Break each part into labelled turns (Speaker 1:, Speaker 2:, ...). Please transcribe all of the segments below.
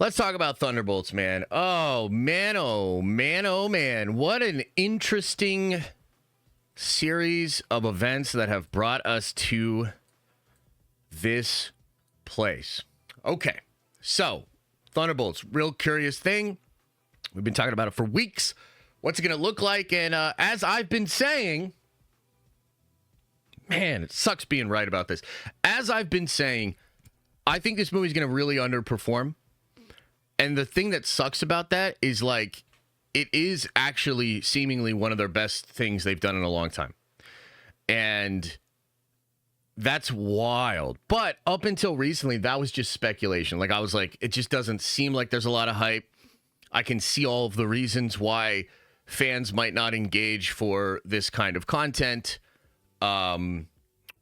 Speaker 1: Let's talk about Thunderbolts, man. Oh, man, oh, man, oh, man. What an interesting series of events that have brought us to this place. Okay, so Thunderbolts, real curious thing. We've been talking about it for weeks. What's it going to look like? And as I've been saying, man, it sucks being right about this. As I've been saying, I think this movie's going to really underperform. And the thing that sucks about that is, like, it is actually seemingly one of their best things they've done in a long time. And that's wild. But up until recently, that was just speculation. Like, I was like, it just doesn't seem like there's a lot of hype. I can see all of the reasons why fans might not engage for this kind of content or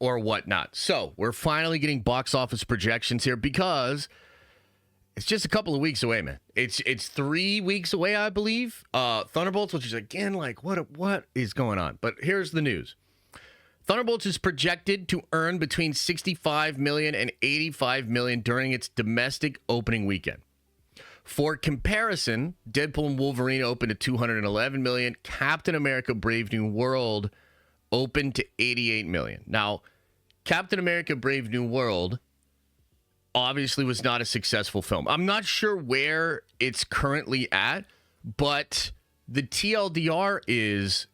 Speaker 1: whatnot. So we're finally getting box office projections here because it's just a couple of weeks away, man. It's 3 weeks away, I believe. Thunderbolts, which is, again, like, what is going on? But here's the news. Thunderbolts is projected to earn between $65 million and $85 million during its domestic opening weekend. For comparison, Deadpool and Wolverine opened at $211 million. Captain America Brave New World opened to $88 million. Now, Captain America Brave New World obviously was not a successful film. I'm not sure where it's currently at, but the TLDR is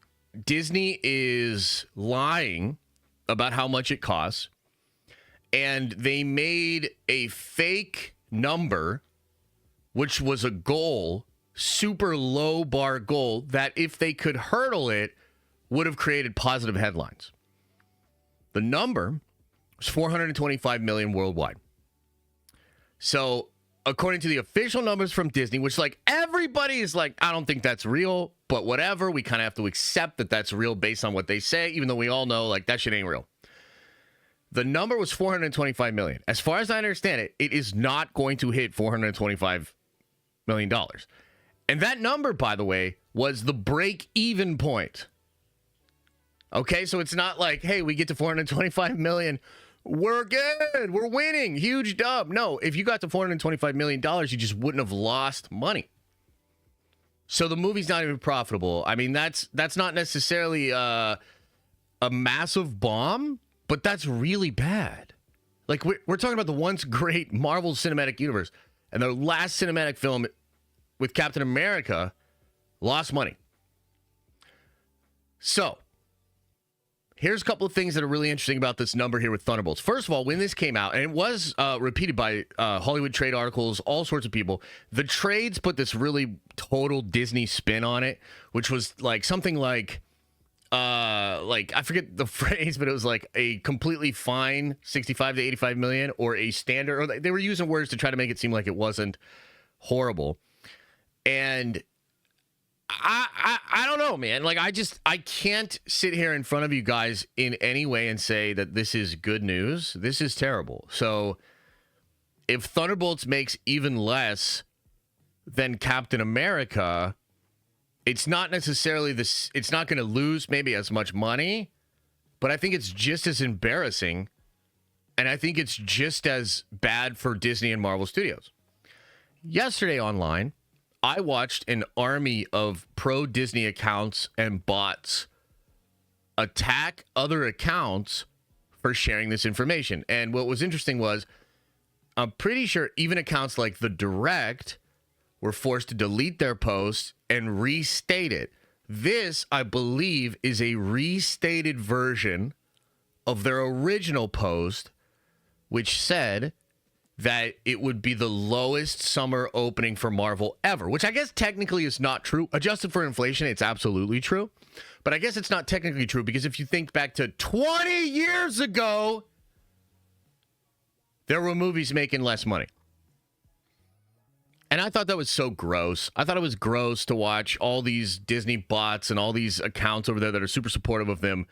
Speaker 1: Disney is lying about how much it costs, and they made a fake number, which was a goal, super low bar goal, that if they could hurdle it, would have created positive headlines. The number was $425 million worldwide. So, according to the official numbers from Disney, which, like, everybody is like, I don't think that's real, but whatever. We kind of have to accept that that's real based on what they say, even though we all know, like, that shit ain't real. The number was $425 million. As far as I understand it, it is not going to hit $425 million. And that number, by the way, was the break-even point. Okay, so it's not like, hey, we get to $425 million. We're good. We're winning. Huge dub. No, if you got to $425 million, you just wouldn't have lost money. So the movie's not even profitable. I mean, that's not necessarily a massive bomb, but that's really bad. Like, we're talking about the once great Marvel Cinematic Universe, and their last cinematic film with Captain America lost money. So here's a couple of things that are really interesting about this number here with Thunderbolts. First of all, when this came out, and it was repeated by Hollywood trade articles, all sorts of people, the trades put this really total Disney spin on it, which was like something like I forget the phrase, but it was like a completely fine 65 to 85 million, or a standard, or they were using words to try to make it seem like it wasn't horrible. And I don't know, man. Like, I can't sit here in front of you guys in any way and say that this is good news. This is terrible. So if Thunderbolts makes even less than Captain America, it's not necessarily this. It's not going to lose maybe as much money, but I think it's just as embarrassing. And I think it's just as bad for Disney and Marvel Studios. Yesterday online, I watched an army of pro-Disney accounts and bots attack other accounts for sharing this information. And what was interesting was, I'm pretty sure even accounts like The Direct were forced to delete their posts and restate it. This, I believe, is a restated version of their original post, which said that it would be the lowest summer opening for Marvel ever, which I guess technically is not true. Adjusted for inflation, it's absolutely true. But I guess it's not technically true because if you think back to 20 years ago, there were movies making less money. And I thought that was so gross. I thought it was gross to watch all these Disney bots and all these accounts over there that are super supportive of them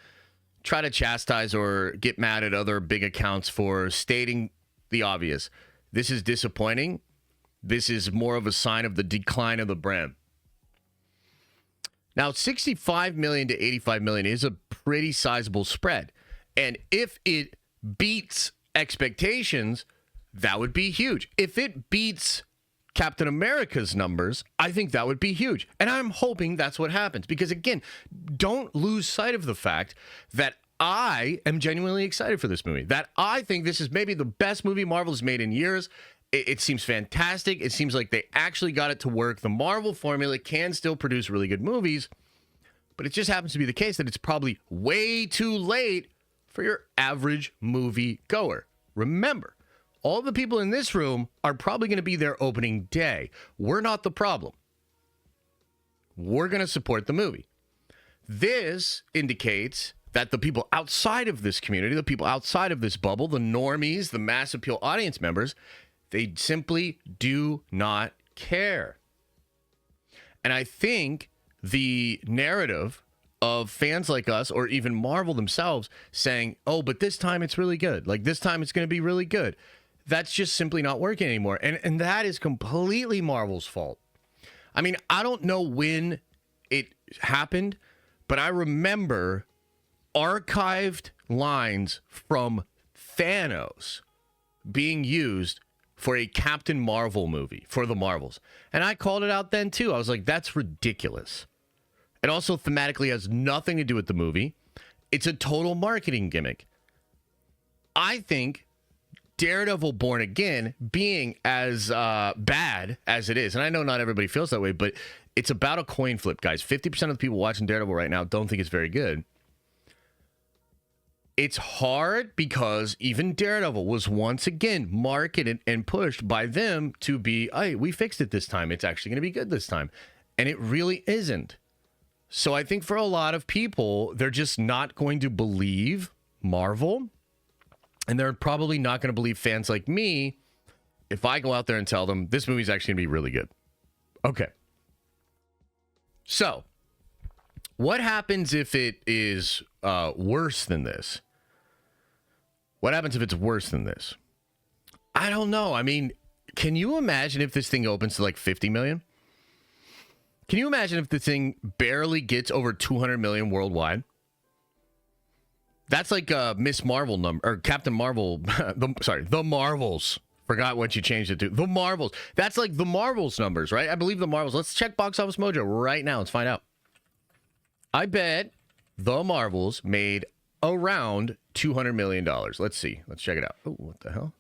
Speaker 1: try to chastise or get mad at other big accounts for stating the obvious. This is disappointing. This is more of a sign of the decline of the brand. Now, 65 million to 85 million is a pretty sizable spread. And if it beats expectations, that would be huge. If it beats Captain America's numbers, I think that would be huge. And I'm hoping that's what happens. Because again, don't lose sight of the fact that I am genuinely excited for this movie. That I think this is maybe the best movie Marvel's made in years. It seems fantastic. It seems like they actually got it to work. The Marvel formula can still produce really good movies, but it just happens to be the case that it's probably way too late for your average movie goer. Remember, all the people in this room are probably going to be there opening day. We're not the problem. We're going to support the movie. This indicates that the people outside of this community, the people outside of this bubble, the normies, the mass appeal audience members, they simply do not care. And I think the narrative of fans like us, or even Marvel themselves, saying, oh, but this time it's really good. Like, this time it's going to be really good. That's just simply not working anymore. And that is completely Marvel's fault. I mean, I don't know when it happened, but I remember archived lines from Thanos being used for a Captain Marvel movie for the Marvels. And I called it out then too. I was like, that's ridiculous. It also thematically has nothing to do with the movie. It's a total marketing gimmick. I think Daredevil Born Again, being as bad as it is, and I know not everybody feels that way, but it's about a coin flip, guys. 50% of the people watching Daredevil right now don't think it's very good. It's hard because even Daredevil was once again marketed and pushed by them to be, hey, we fixed it this time. It's actually going to be good this time. And it really isn't. So I think for a lot of people, they're just not going to believe Marvel. And they're probably not going to believe fans like me if I go out there and tell them this movie's actually going to be really good. Okay. So what happens if it is worse than this? What happens if it's worse than this? I don't know. I mean, can you imagine if this thing opens to like 50 million? Can you imagine if the thing barely gets over 200 million worldwide? That's like a Miss Marvel number, or Captain Marvel. The Marvels. Forgot what you changed it to. The Marvels. That's like the Marvels numbers, right? I believe the Marvels. Let's check Box Office Mojo right now. Let's find out. I bet the Marvels made around $200 million. Let's see. Let's check it out. Oh, what the hell?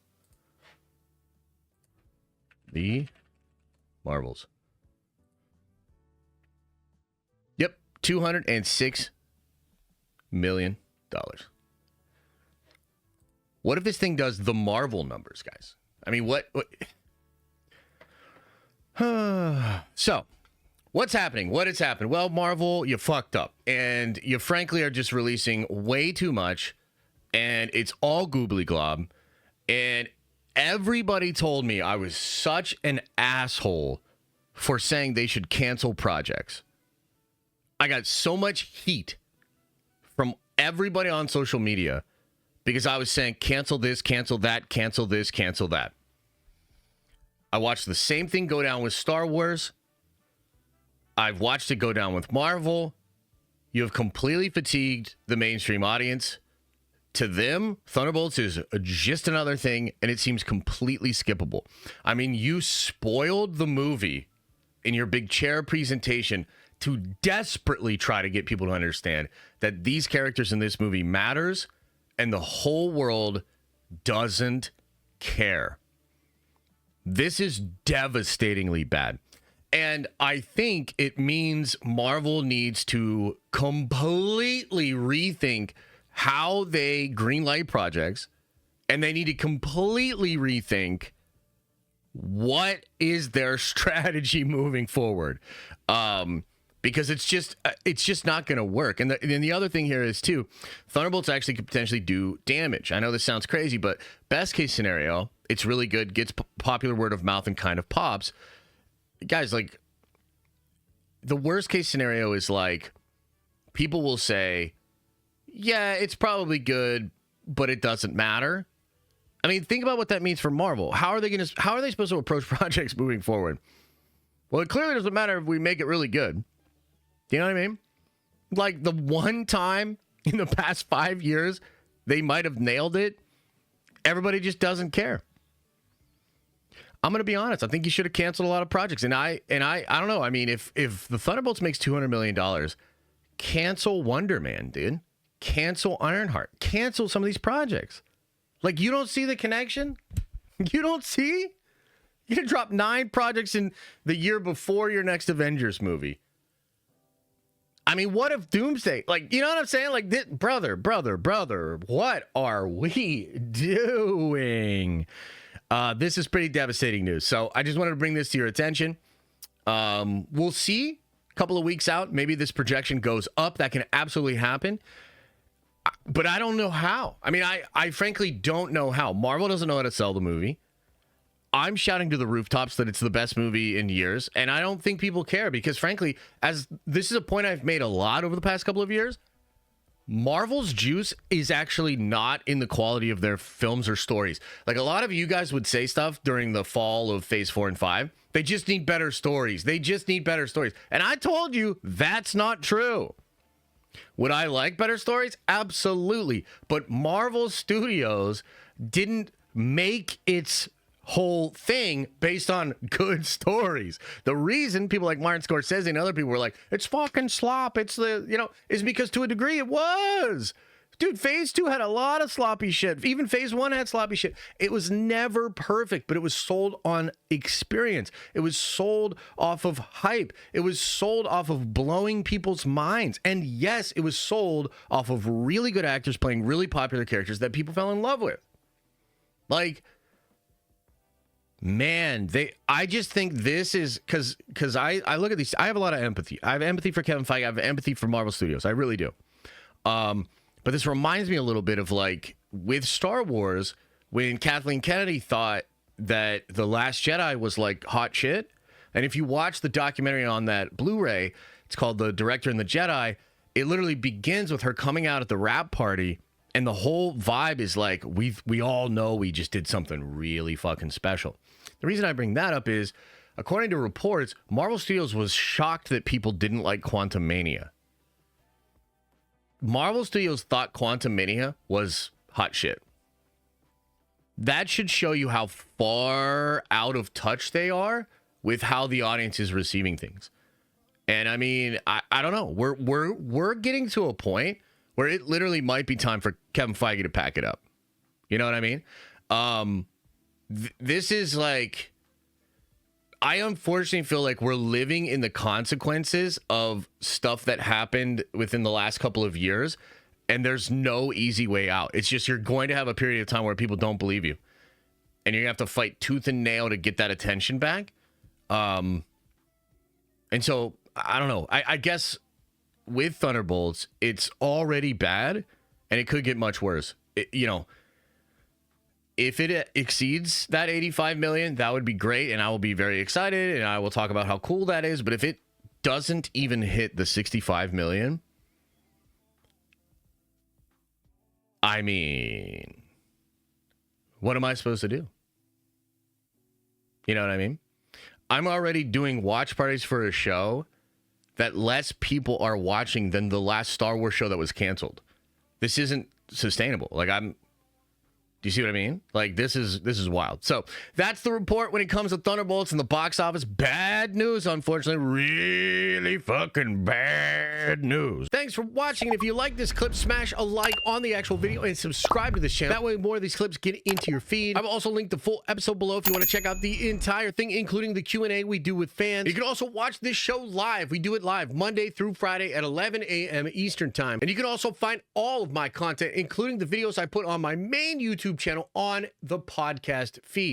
Speaker 1: The Marvels. Yep, $206 million. What if this thing does the Marvel numbers, guys? I mean, what? So, what's happening? What has happened? Well, Marvel, you fucked up. And you frankly are just releasing way too much. And it's all goobly glob. And everybody told me I was such an asshole for saying they should cancel projects. I got so much heat from everybody on social media because I was saying cancel this, cancel that, cancel this, cancel that. I watched the same thing go down with Star Wars. I've watched it go down with Marvel. You have completely fatigued the mainstream audience. To them, Thunderbolts is just another thing, and it seems completely skippable. I mean, you spoiled the movie in your big chair presentation to desperately try to get people to understand that these characters in this movie matters, and the whole world doesn't care. This is devastatingly bad. And I think it means Marvel needs to completely rethink how they greenlight projects, and they need to completely rethink what is their strategy moving forward. Because it's just not going to work. And then the other thing here is, too, Thunderbolts actually could potentially do damage. I know this sounds crazy, but best case scenario, it's really good, gets popular word of mouth and kind of pops. Guys, like, the worst case scenario is, like, people will say, yeah, it's probably good, but it doesn't matter. I mean, think about what that means for Marvel. How are they supposed to approach projects moving forward? Well, it clearly doesn't matter if we make it really good. You know what I mean? Like, the one time in the past 5 years they might have nailed it, everybody just doesn't care. I'm going to be honest. I think you should have canceled a lot of projects. And I don't know. I mean, if the Thunderbolts makes $200 million, cancel Wonder Man, dude. Cancel Ironheart. Cancel some of these projects. Like, you don't see the connection? You don't see? You can drop 9 projects in the year before your next Avengers movie. I mean, what if Doomsday? Like, you know what I'm saying? Like, this, brother, what are we doing? This is pretty devastating news. So I just wanted to bring this to your attention. We'll see a couple of weeks out. Maybe this projection goes up. That can absolutely happen. But I don't know how. I mean, I frankly don't know how. Marvel doesn't know how to sell the movie. I'm shouting to the rooftops that it's the best movie in years, and I don't think people care because, frankly, as this is a point I've made a lot over the past couple of years, Marvel's juice is actually not in the quality of their films or stories. Like, a lot of you guys would say stuff during the fall of Phase 4 and 5. They just need better stories. They just need better stories. And I told you that's not true. Would I like better stories? Absolutely. But Marvel Studios didn't make its whole thing based on good stories. The reason people like Martin Scorsese and other people were like, it's fucking slop, it's the, you know, is because to a degree it was. Dude, Phase 2 had a lot of sloppy shit. Even Phase 1 had sloppy shit. It was never perfect, but it was sold on experience. It was sold off of hype. It was sold off of blowing people's minds. And yes, it was sold off of really good actors playing really popular characters that people fell in love with. Like, man, I just think this is because I look at these. I have a lot of empathy. I have empathy for Kevin Feige. I have empathy for Marvel Studios. I really do. But this reminds me a little bit of, like, with Star Wars, when Kathleen Kennedy thought that The Last Jedi was like hot shit. And if you watch the documentary on that Blu-ray, it's called The Director and the Jedi. It literally begins with her coming out at the wrap party. And the whole vibe is like, we all know we just did something really fucking special. The reason I bring that up is, according to reports, Marvel Studios was shocked that people didn't like Quantumania. Marvel Studios thought Quantumania was hot shit. That should show you how far out of touch they are with how the audience is receiving things. And I mean, I don't know. We're getting to a point where it literally might be time for Kevin Feige to pack it up. You know what I mean? This is like, I unfortunately feel like we're living in the consequences of stuff that happened within the last couple of years, and there's no easy way out. It's just, you're going to have a period of time where people don't believe you, and you're going to have to fight tooth and nail to get that attention back. And so, I don't know. I guess with Thunderbolts, it's already bad, and it could get much worse. You know, if it exceeds that 85 million, that would be great, and I will be very excited, and I will talk about how cool that is. But if it doesn't even hit the 65 million, I mean, what am I supposed to do? You know what I mean? I'm already doing watch parties for a show that less people are watching than the last Star Wars show that was canceled. This isn't sustainable. Like, do you see what I mean? Like, this is wild. So that's the report when it comes to Thunderbolts in the box office. Bad news, unfortunately. Really fucking bad news. Thanks for watching. And if you like this clip, smash a like on the actual video and subscribe to this channel. That way more of these clips get into your feed. I've also linked the full episode below if you want to check out the entire thing, including the Q&A we do with fans. You can also watch this show live. We do it live Monday through Friday at 11 a.m. Eastern time. And you can also find all of my content, including the videos I put on my main YouTube channel, on the podcast feed.